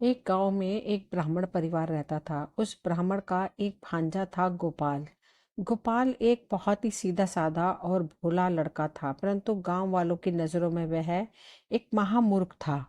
एक गांव में एक ब्राह्मण परिवार रहता था। उस ब्राह्मण का एक भांजा था गोपाल। गोपाल एक बहुत ही सीधा साधा और भोला लड़का था, परंतु गांव वालों की नजरों में वह एक महामूर्ख था।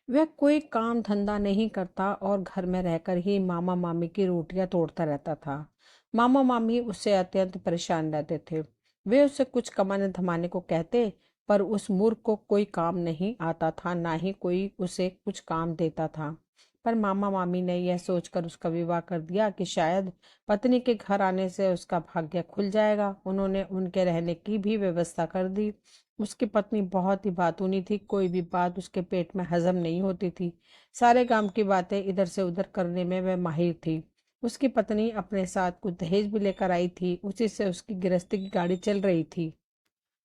वह कोई काम धंधा नहीं करता और घर में रहकर ही मामा मामी की रोटियां तोड़ता रहता था। मामा मामी उससे अत्यंत परेशान रहते थे। वे उसे कुछ कमाने धमाने को कहते, पर उस मूर्ख को कोई काम नहीं आता था, ना ही कोई उसे कुछ काम देता था। पर मामा मामी ने यह सोचकर उसका विवाह कर दिया कि शायद पत्नी के घर आने से उसका भाग्य खुल जाएगा। उन्होंने उनके रहने की भी व्यवस्था कर दी। उसकी पत्नी बहुत ही बातूनी थी, कोई भी बात उसके पेट में हजम नहीं होती थी। सारे काम की बातें इधर से उधर करने में वह माहिर थी। उसकी पत्नी अपने साथ कुछ दहेज भी लेकर आई थी, उसी से उसकी गृहस्थी की गाड़ी चल रही थी।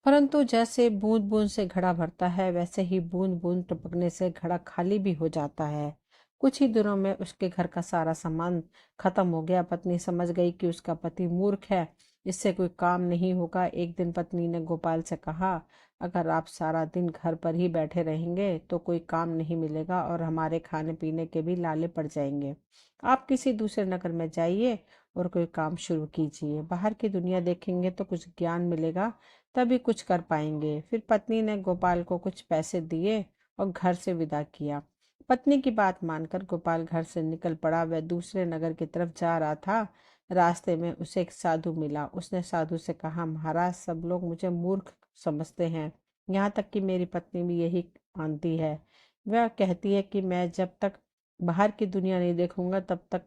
परंतु जैसे बूंद बूंद से घड़ा भरता है, वैसे ही बूंद बूंद टपकने से घड़ा खाली भी हो जाता है। कुछ ही दिनों में उसके घर का सारा सामान खत्म हो गया। पत्नी समझ गई कि उसका पति मूर्ख है, इससे कोई काम नहीं होगा। एक दिन पत्नी ने गोपाल से कहा, अगर आप सारा दिन घर पर ही बैठे रहेंगे तो कोई काम नहीं मिलेगा और हमारे खाने पीने के भी लाले पड़ जाएंगे। आप किसी दूसरे नगर में जाइए और कोई काम शुरू कीजिए। बाहर की दुनिया देखेंगे तो कुछ ज्ञान मिलेगा, तभी कुछ कर पाएंगे। फिर पत्नी ने गोपाल को कुछ पैसे दिए और घर से विदा किया। पत्नी की बात मानकर गोपाल घर से निकल पड़ा। वह दूसरे नगर की तरफ जा रहा था। रास्ते में उसे एक साधु मिला। उसने साधु से कहा, महाराज, सब लोग मुझे मूर्ख समझते हैं, यहाँ तक कि मेरी पत्नी भी यही मानती है। वह कहती है कि मैं जब तक बाहर की दुनिया नहीं देखूंगा तब तक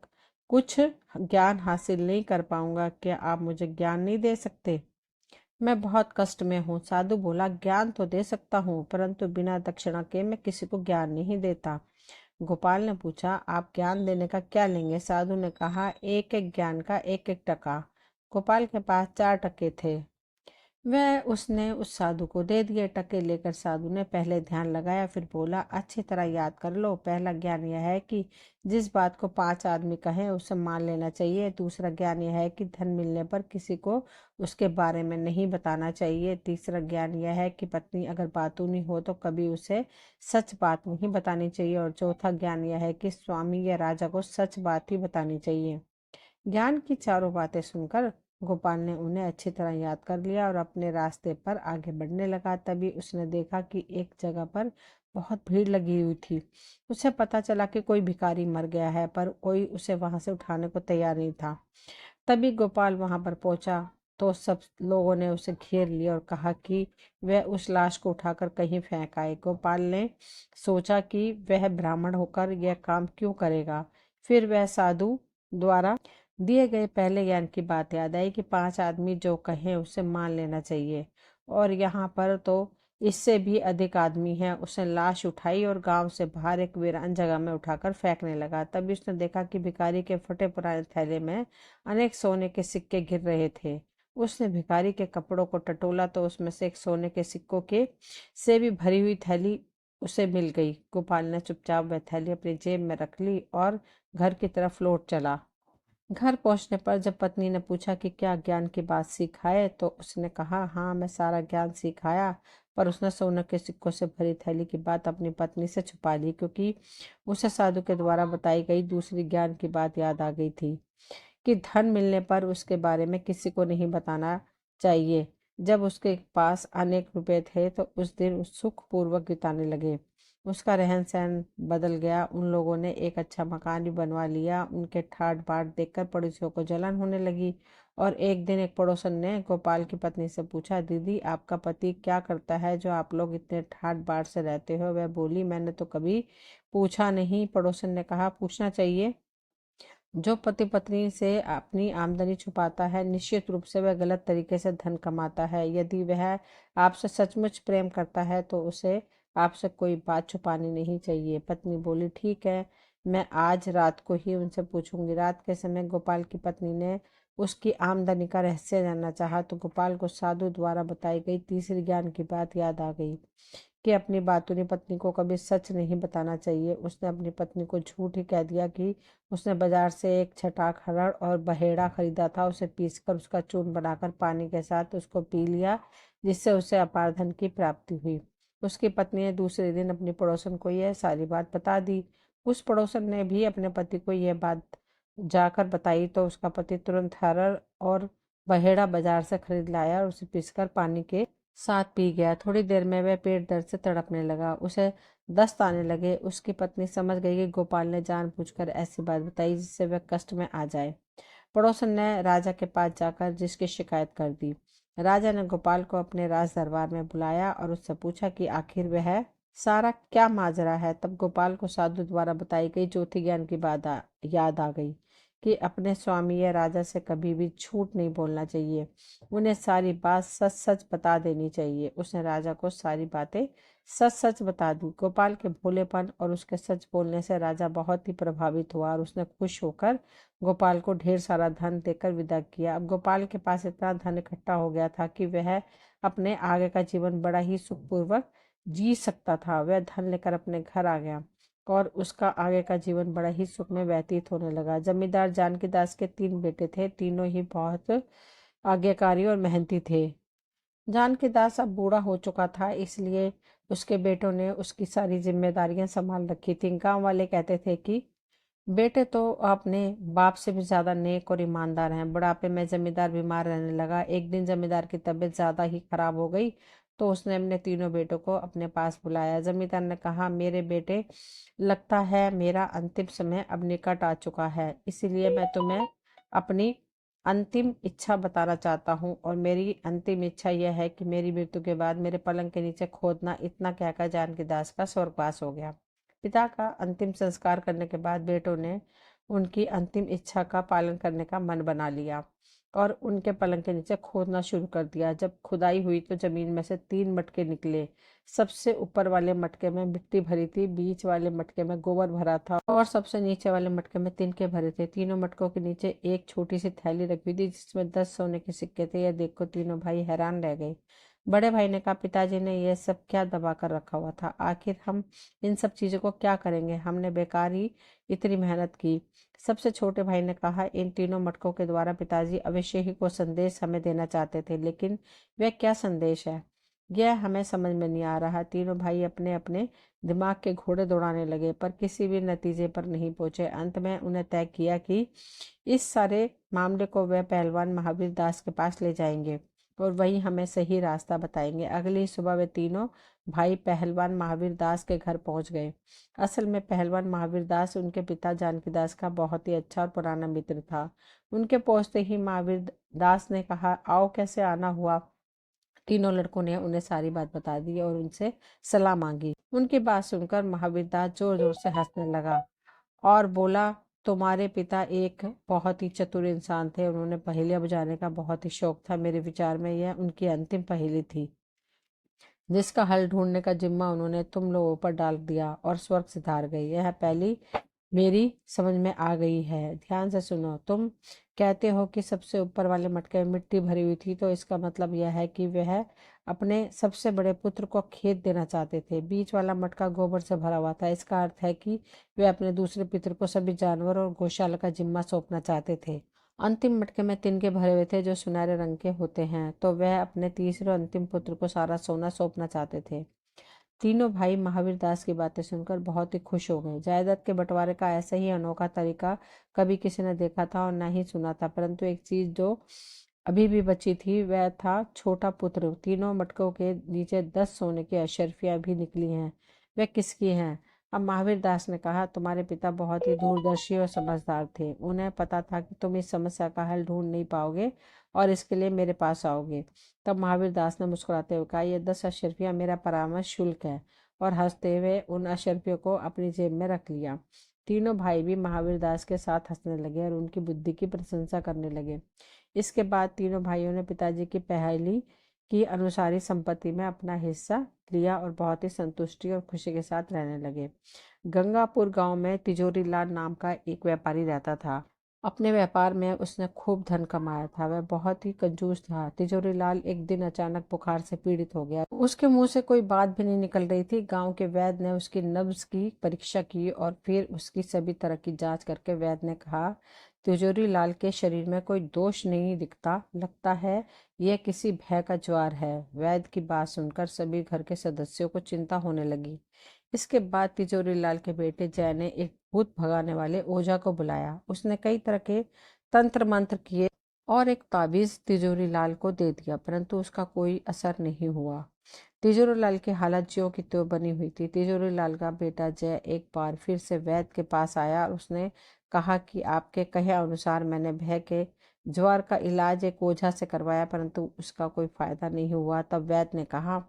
कुछ ज्ञान हासिल नहीं कर पाऊंगा। क्या आप मुझे ज्ञान नहीं दे सकते? मैं बहुत कष्ट में हूँ। साधु बोला, ज्ञान तो दे सकता हूँ, परंतु बिना दक्षिणा के मैं किसी को ज्ञान नहीं देता। गोपाल ने पूछा, आप ज्ञान देने का क्या लेंगे? साधु ने कहा, एक एक ज्ञान का एक एक टका। गोपाल के पास 4 टके थे। वह उसने उस साधु को दे दिए। टके लेकर साधु ने पहले ध्यान लगाया, फिर बोला, अच्छी तरह याद कर लो। पहला ज्ञान यह है कि जिस बात को 5 आदमी कहें उसे मान लेना चाहिए। दूसरा ज्ञान यह है कि धन मिलने पर किसी को उसके बारे में नहीं बताना चाहिए। तीसरा ज्ञान यह है कि पत्नी अगर बातूनी हो तो कभी उसे सच बात नहीं बतानी चाहिए। और चौथा ज्ञान यह है कि स्वामी या राजा को सच बात ही बतानी चाहिए। ज्ञान की चारों बातें सुनकर गोपाल ने उन्हें अच्छी तरह याद कर लिया और अपने रास्ते पर आगे बढ़ने लगा। तभी उसने देखा कि एक जगह पर बहुत भीड़ लगी हुई थी। उसे पता चला कि कोई भिखारी मर गया है, पर कोई उसे वहां से उठाने को तैयार नहीं था। तभी गोपाल वहां पर पहुंचा तो सब लोगों ने उसे घेर लिया और कहा कि वह उस लाश को उठाकर कहीं फेंक आए। गोपाल ने सोचा कि वह ब्राह्मण होकर यह काम क्यों करेगा। फिर वह साधु द्वारा दिए गए पहले ज्ञान की बात याद आई कि 5 आदमी जो कहें उसे मान लेना चाहिए, और यहाँ पर तो इससे भी अधिक आदमी हैं। उसने लाश उठाई और गांव से बाहर एक वीरान जगह में उठाकर फेंकने लगा। तभी उसने देखा कि भिखारी के फटे पुराने थैले में अनेक सोने के सिक्के गिर रहे थे। उसने भिखारी के कपड़ों को टटोला तो उसमें से एक सोने के सिक्कों के से भी भरी हुई थैली उसे मिल गई। गोपाल ने चुपचाप वह थैली अपनी जेब में रख ली और घर की तरफ लौट चला। घर पहुंचने पर जब पत्नी ने पूछा कि क्या ज्ञान की बात सिखाए, तो उसने कहा, हाँ, मैं सारा ज्ञान सिखाया। पर उसने सोने के सिक्कों से भरी थैली की बात अपनी पत्नी से छुपा ली, क्योंकि उसे साधु के द्वारा बताई गई दूसरी ज्ञान की बात याद आ गई थी कि धन मिलने पर उसके बारे में किसी को नहीं बताना चाहिए। जब उसके पास अनेक रुपए थे तो उस दिन उस सुखपूर्वक बिताने लगे। उसका रहन सहन बदल गया। उन लोगों ने एक अच्छा मकान भी बनवा लिया। उनके ठाट बाट देखकर पड़ोसियों को जलन होने लगी। और एक दिन एक पड़ोसन ने गोपाल की पत्नी से पूछा, दीदी, आपका पति क्या करता है जो आप लोग इतने ठाट बाट से रहते हो? वह बोली, मैंने तो कभी पूछा नहीं। पड़ोसन ने कहा, पूछना चाहिए। जो पति पत्नी से अपनी आमदनी छुपाता है, निश्चित रूप से वह गलत तरीके से धन कमाता है। यदि वह आपसे सचमुच प्रेम करता है तो उसे आपसे कोई बात छुपानी नहीं चाहिए। पत्नी बोली, ठीक है, मैं आज रात को ही उनसे पूछूंगी। रात के समय गोपाल की पत्नी ने उसकी आमदनी का रहस्य जानना चाहा तो गोपाल को साधु द्वारा बताई गई तीसरी ज्ञान की बात याद आ गई कि अपनी बातूनी पत्नी को कभी सच नहीं बताना चाहिए। उसने अपनी पत्नी को झूठ ही कह दिया कि उसने बाजार से एक छटाक हरड़ और बहेड़ा खरीदा था। उसे पीसकर उसका चूर्ण बनाकर पानी के साथ उसको पी लिया, जिससे उसे अपार धन की प्राप्ति हुई। उसकी पत्नी ने दूसरे दिन अपनी पड़ोसन को यह सारी बात बता दी। उस पड़ोसन ने भी अपने पति को यह बात जाकर बताई तो उसका पति तुरंत हरड़ और बहेड़ा बाजार से खरीद लाया और उसे पीसकर पानी के साथ पी गया। थोड़ी देर में वह पेट दर्द से तड़पने लगा, उसे दस्त आने लगे। उसकी पत्नी समझ गई कि गोपाल ने जानबूझकर ऐसी बात बताई जिससे वह कष्ट में आ जाए। पड़ोसन ने राजा के पास जाकर जिसकी शिकायत कर दी। राजा ने गोपाल को अपने राज दरबार में बुलाया और उससे पूछा कि आखिर वह सारा क्या माजरा है। तब गोपाल को साधु द्वारा बताई गई ज्योति ज्ञान की बात याद आ गई कि अपने स्वामी या राजा से कभी भी झूठ नहीं बोलना चाहिए, उन्हें सारी बात सच सच बता देनी चाहिए। उसने राजा को सारी बातें सच सच बता दी। गोपाल के भोलेपन और उसके सच बोलने से राजा बहुत ही प्रभावित हुआ और उसने खुश होकर गोपाल को ढेर सारा धन देकर विदा किया। अब गोपाल के पास इतना धन इकट्ठा हो गया था कि वह अपने आगे का जीवन बड़ा ही सुखपूर्वक जी सकता था। वह धन लेकर अपने घर आ गया और उसका आगे का जीवन बड़ा ही सुख में व्यतीत होने लगा। जमींदार जानकी दास के 3 बेटे थे, तीनों ही बहुत आज्ञाकारी और मेहनती थे। जानकी दास अब बूढ़ा हो चुका था, इसलिए उसके बेटों ने उसकी सारी जिम्मेदारियां संभाल रखी थी। गांव वाले कहते थे कि बेटे तो अपने बाप से भी ज्यादा नेक और ईमानदार हैं। बुढ़ापे में जमींदार बीमार रहने लगा। एक दिन जमींदार की तबीयत ज्यादा ही खराब हो गई तो उसने अपने तीनों बेटों को अपने पास बुलाया। जमींदार ने कहा, मेरे बेटे, लगता है मेरा अंतिम समय अब निकट आ चुका है, इसीलिए मैं तुम्हें अपनी अंतिम इच्छा बताना चाहता हूँ। और मेरी अंतिम इच्छा यह है कि मेरी मृत्यु के बाद मेरे पलंग के नीचे खोदना। इतना कहकर जानकी दास का स्वर्गवास हो गया। पिता का अंतिम संस्कार करने के बाद बेटों ने उनकी अंतिम इच्छा का पालन करने का मन बना लिया और उनके पलंग के नीचे खोदना शुरू कर दिया। जब खुदाई हुई तो जमीन में से 3 मटके निकले। सबसे ऊपर वाले मटके में मिट्टी भरी थी, बीच वाले मटके में गोबर भरा था और सबसे नीचे वाले मटके में तिनके भरे थे। तीनों मटकों के नीचे एक छोटी सी थैली रखी थी जिसमें 10 सोने के सिक्के थे। यह देखकर तीनों भाई हैरान रह गए। बड़े भाई ने कहा, पिताजी ने यह सब क्या दबा कर रखा हुआ था? आखिर हम इन सब चीजों को क्या करेंगे? हमने बेकार ही इतनी मेहनत की। सबसे छोटे भाई ने कहा, इन तीनों मटकों के द्वारा पिताजी अवश्य ही को संदेश हमें देना चाहते थे, लेकिन वह क्या संदेश है यह हमें समझ में नहीं आ रहा। तीनों भाई अपने अपने दिमाग के घोड़े दौड़ाने लगे पर किसी भी नतीजे पर नहीं पहुंचे। अंत में उन्हें तय किया कि इस सारे मामले को वह पहलवान महावीर दास के पास ले जाएंगे और वही हमें सही रास्ता बताएंगे। अगली सुबह वे तीनों भाई पहलवान महावीर दास के घर पहुंच गए। असल में पहलवान महावीर दास उनके पिता जानकी दास का बहुत ही अच्छा और पुराना मित्र था। उनके पहुंचते ही महावीर दास ने कहा, आओ, कैसे आना हुआ? तीनों लड़कों ने उन्हें सारी बात बता दी और उनसे सलाह मांगी। उनकी बात सुनकर महावीर दास जोर जोर से हंसने लगा और बोला, तुम्हारे पिता एक बहुत ही चतुर इंसान थे। उन्होंने पहेलियां बुझाने का बहुत ही शौक था। मेरे विचार में यह उनकी अंतिम पहेली थी जिसका हल ढूंढने का जिम्मा उन्होंने तुम लोगों पर डाल दिया और स्वर्ग सिधार गई। यह पहली मेरी समझ में आ गई है। ध्यान से सुनो। तुम कहते हो कि सबसे ऊपर वाले मटके में मिट्टी भरी हुई थी, तो इसका मतलब यह है कि वह अपने सबसे बड़े पुत्र को खेत देना चाहते थे। बीच वाला मटका गोबर से भरा हुआ था। इसका अर्थ है कि वे अपने दूसरे पुत्र को सभी जानवर और गौशाला का जिम्मा सौंपना चाहते थे। अंतिम मटके में तिनके भरे हुए थे जो सुनहरे रंग के होते हैं, तो वह अपने तीसरे और अंतिम पुत्र को सारा सोना सौंपना चाहते थे। तीनों भाई महावीर दास की बातें सुनकर बहुत ही खुश हो गए। जायदाद के बंटवारे का ऐसा ही अनोखा तरीका कभी किसी ने देखा था और न ही सुना था। परंतु एक चीज जो अभी भी बची थी वह था छोटा पुत्र। तीनों मटकों के नीचे 10 सोने की अशर्फियां भी निकली हैं। वे किसकी हैं? अब महावीर दास ने कहा, तुम्हारे पिता बहुत ही दूरदर्शी और समझदार थे। उन्हें पता था कि तुम इस समस्या का हल ढूंढ नहीं पाओगे और इसके लिए मेरे पास आओगे। तब महावीर दास ने मुस्कुराते हुए कहा, यह 10 अशर्फियां मेरा परामर्श शुल्क है। और हंसते हुए उन अशर्फियों को अपनी जेब में रख लिया। तीनों भाई भी महावीर दास के साथ हंसने लगे और उनकी बुद्धि की प्रशंसा करने लगे। इसके बाद तीनों भाइयों ने पिताजी की पहेली की अनुसारी संपत्ति में अपना हिस्सा लिया और बहुत ही संतुष्टि और खुशी के साथ रहने लगे। गंगापुर गांव में तिजोरी लाल नाम का एक व्यापारी रहता था। अपने व्यापार में उसने खूब धन कमाया था। वह बहुत ही कंजूस था। तिजोरी लाल एक दिन अचानक बुखार से पीड़ित हो गया। उसके मुंह से कोई बात भी नहीं निकल रही थी। गांव के वैद्य ने उसकी नब्ज की परीक्षा की और फिर उसकी सभी तरह की जांच करके वैद्य ने कहा, तिजोरी लाल के शरीर में कोई दोष नहीं दिखता, लगता है यह किसी भय का ज्वर है। वैद्य की बात सुनकर सभी घर के सदस्यों को चिंता होने लगी। इसके बाद तिजोरी लाल के बेटे जय ने एक भूत भगाने वाले ओझा को बुलाया। उसने कई तरह के तंत्र मंत्र किए और एक ताबीज तिजोरी लाल को दे दिया, परंतु उसका कोई असर नहीं हुआ। तिजोरी लाल की हालत ज्यों की त्यों बनी हुई थी। तिजोरी लाल का बेटा जय एक बार फिर से वैद्य के पास आया और उसने कहा कि आपके कहे अनुसार मैंने भय के ज्वर का इलाज एक ओझा से करवाया, परंतु उसका कोई फायदा नहीं हुआ। तब वैद्य ने कहा,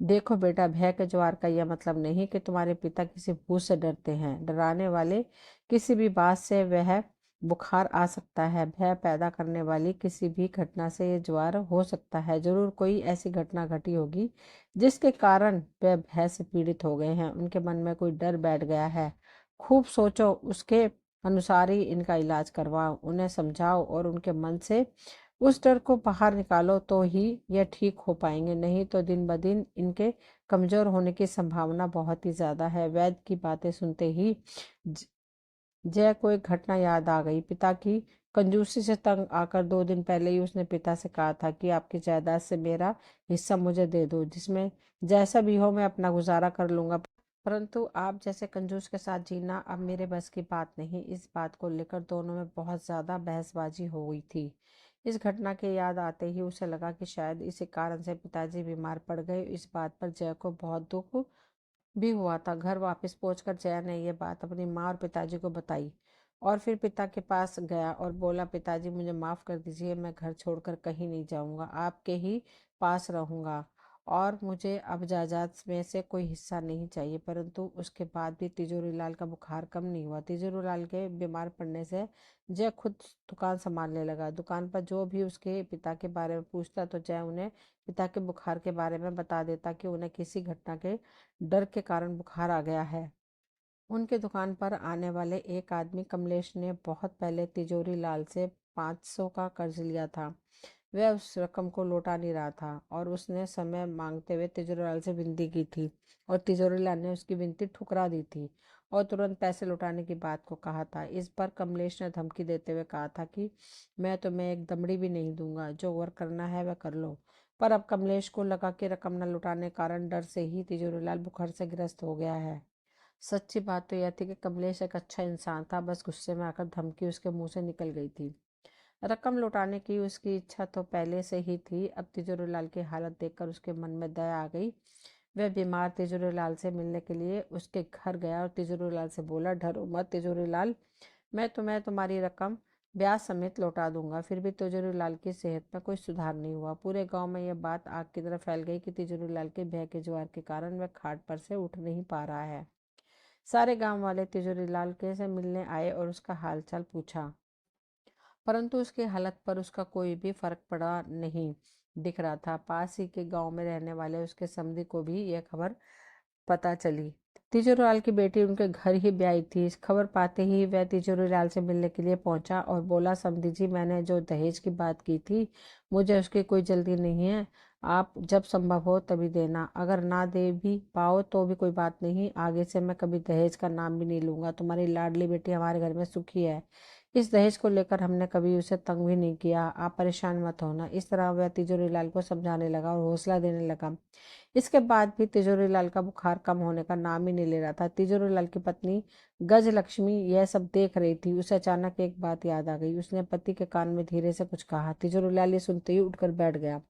देखो बेटा, भय के ज्वर का यह मतलब नहीं कि तुम्हारे पिता किसी भूत से डरते हैं। डराने वाले किसी भी बात से वह बुखार आ सकता है। भय पैदा करने वाली किसी भी घटना से ये ज्वर हो सकता है। जरूर कोई ऐसी घटना घटी होगी जिसके कारण वे भय से पीड़ित हो गए हैं। उनके मन में कोई डर बैठ गया है। खूब सोचो, उसके अनुसार ही इनका इलाज करवाओ, उन्हें समझाओ और उनके मन से उस डर को बाहर निकालो, तो ही यह ठीक हो पाएंगे। नहीं तो दिन ब दिन इनके कमजोर होने की संभावना बहुत ही ज्यादा है। वैद्य की बातें सुनते ही जय को एक घटना याद आ गई। पिता की कंजूसी से तंग आकर 2 दिन पहले ही उसने पिता से कहा था कि आपकी जायदाद से मेरा हिस्सा मुझे दे दो, जिसमें जैसा भी हो मैं अपना गुजारा कर लूंगा, परंतु आप जैसे कंजूस के साथ जीना अब मेरे बस की बात नहीं। इस बात को लेकर दोनों में बहुत ज्यादा बहसबाजी हो गई थी। इस घटना के याद आते ही उसे लगा कि शायद इसी कारण से पिताजी बीमार पड़ गए। इस बात पर जय को बहुत दुख भी हुआ था। घर वापस पहुंचकर जया ने यह बात अपनी माँ और पिताजी को बताई और फिर पिता के पास गया और बोला, पिताजी मुझे माफ कर दीजिए, मैं घर छोड़कर कहीं नहीं जाऊंगा, आपके ही पास रहूंगा और मुझे अब जायदाद में से कोई हिस्सा नहीं चाहिए। परंतु उसके बाद भी तिजोरी लाल का बुखार कम नहीं हुआ। तिजोरी लाल के बीमार पड़ने से जय खुद दुकान संभालने लगा। दुकान पर जो भी उसके पिता के बारे में पूछता तो जय उन्हें पिता के बुखार के बारे में बता देता कि उन्हें किसी घटना के डर के कारण बुखार आ गया है। उनके दुकान पर आने वाले एक आदमी कमलेश ने बहुत पहले तिजोरी लाल से 500 का कर्ज लिया था। वह उस रकम को लौटा नहीं रहा था और उसने समय मांगते हुए तिजोरी लाल से विनती की थी और तिजोरी लाल ने उसकी विनती ठुकरा दी थी और तुरंत पैसे लौटाने की बात को कहा था। इस पर कमलेश ने धमकी देते हुए कहा था कि मैं तुम्हें एक दमड़ी भी नहीं दूंगा, जो वर्क करना है वह कर लो। पर अब कमलेश को लगा कि रकम न लौटाने के कारण डर से ही तिजोरी लाल बुखार से ग्रस्त हो गया है। सच्ची बात तो यह थी कि कमलेश एक अच्छा इंसान था, बस गुस्से में आकर धमकी उसके मुंह से निकल गई थी। रकम लौटाने की उसकी इच्छा तो पहले से ही थी। अब तिजोरीलाल की हालत देखकर उसके मन में दया आ गई। वह बीमार तिजोरीलाल से मिलने के लिए उसके घर गया और तिजोरीलाल से बोला, डरो मत तिजोरीलाल, मैं तुम्हें तुम्हारी रकम ब्याज समेत लौटा दूंगा। फिर भी तिजोरीलाल की सेहत में कोई सुधार नहीं हुआ। पूरे गांव में यह बात आग की तरह फैल गई कि तिजोरीलाल के भय के ज्वर के कारण वह खाट पर से उठ नहीं पा रहा है। सारे गांव वाले तिजोरीलाल के से मिलने आए और उसका हालचाल पूछा, परंतु उसकी हालत पर उसका कोई भी फर्क पड़ा नहीं दिख रहा था। पास ही के गांव में रहने वाले उसके समधी को भी यह खबर पता चली। तिजोरीलाल की बेटी उनके घर ही ब्याही थी। इस खबर पाते ही वह तिजोरीलाल से मिलने के लिए पहुंचा और बोला, समधी जी, मैंने जो दहेज की बात की थी, मुझे उसकी कोई जल्दी नहीं है। आप जब संभव हो तभी देना। अगर ना दे भी पाओ तो भी कोई बात नहीं, आगे से मैं कभी दहेज का नाम भी नहीं लूंगा। तुम्हारी लाडली बेटी हमारे घर में सुखी है। इस दहेज को लेकर हमने कभी उसे तंग भी नहीं किया। आप परेशान मत होना। इस तरह वह तिजोरीलाल को समझाने लगा और हौसला देने लगा। इसके बाद भी तिजोरीलाल का बुखार कम होने का नाम ही नहीं ले रहा था। तिजोरीलाल की पत्नी गजलक्ष्मी यह सब देख रही थी। उसे अचानक एक बात याद आ गई। उसने पति के कान में धीरे से कुछ कहा। तिजोरीलाल ये सुनते ही उठकर बैठ गया।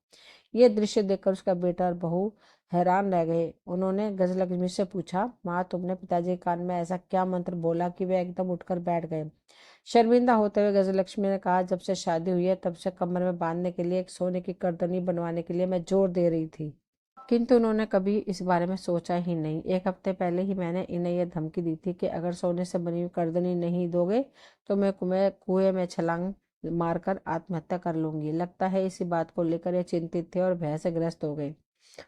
यह दृश्य देखकर उसका बेटा और बहू हैरान रह गए। उन्होंने गजलक्ष्मी से पूछा, माँ, तुमने पिताजी के कान में ऐसा क्या मंत्र बोला कि वे एकदम उठकर बैठ गए? शर्मिंदा होते हुए गजलक्ष्मी ने कहा, जब से शादी हुई है तब से कमर में बांधने के लिए एक सोने की करदनी बनवाने के लिए मैं जोर दे रही थी, किंतु उन्होंने कभी इस बारे में सोचा ही नहीं। 1 हफ्ते पहले ही मैंने इन्हें यह धमकी दी थी कि अगर सोने से बनी हुई करदनी नहीं दोगे तो मैं कुएं में छलांग मारकर आत्महत्या कर लूंगी। लगता है इसी बात को लेकर ये चिंतित थे और भय से ग्रस्त हो गए।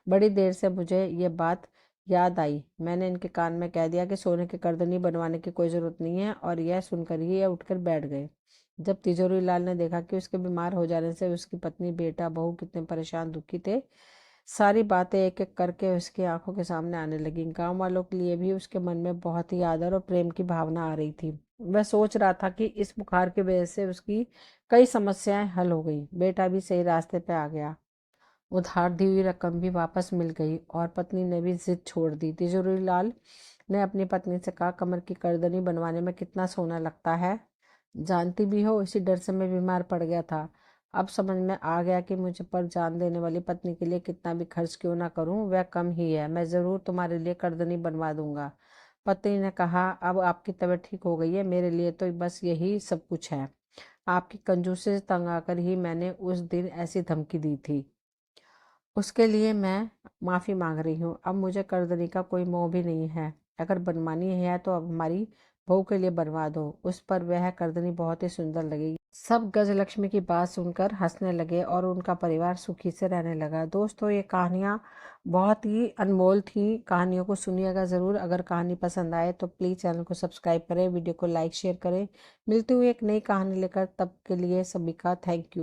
बड़ी देर से मुझे ये बात याद आई। मैंने इनके कान में कह दिया कि सोने की करदनी बनवाने की कोई जरूरत नहीं है और यह सुनकर ही ये उठकर बैठ गए। जब तिजोरीलाल ने देखा कि उसके बीमार हो जाने से उसकी पत्नी, बेटा, बहू कितने परेशान दुखी थे, सारी बातें एक एक करके उसकी आंखों के सामने आने लगी। गांव वालों के लिए भी उसके मन में बहुत ही आदर और प्रेम की भावना आ रही थी। वह सोच रहा था कि इस बुखार की वजह से उसकी कई समस्याएं हल हो गई, बेटा भी सही रास्ते पे आ गया। उधार दी हुई रकम भी वापस मिल गई और पत्नी ने भी जिद छोड़ दी। तिजोरीलाल ने अपनी पत्नी से कहा, कमर की करदनी बनवाने में कितना सोना लगता है, जानती भी हो। इसी डर से मैं बीमार पड़ गया था। अब समझ में आ गया कि मुझ पर जान देने वाली पत्नी के लिए कितना भी खर्च क्यों ना करूं, वह कम ही है। मैं जरूर तुम्हारे लिए करदनी बनवा दूंगा। पत्नी ने कहा, अब आपकी तबीयत ठीक हो गई है, मेरे लिए तो बस यही सब कुछ है। आपकी कंजूसी से तंग आकर ही मैंने उस दिन ऐसी धमकी दी थी। उसके लिए मैं माफ़ी मांग रही हूँ। अब मुझे करदनी का कोई मोह भी नहीं है। अगर बनवानी है तो अब हमारी बहू के लिए बनवा दो, उस पर वह करदनी बहुत ही सुंदर लगेगी। सब गजलक्ष्मी की बात सुनकर हंसने लगे और उनका परिवार सुखी से रहने लगा। दोस्तों, ये कहानियाँ बहुत ही अनमोल थी। कहानियों को सुनिएगा ज़रूर। अगर कहानी पसंद आए तो प्लीज़ चैनल को सब्सक्राइब करें, वीडियो को लाइक शेयर करें। मिलती हुई एक नई कहानी लेकर, तब के लिए सभी का थैंक यू।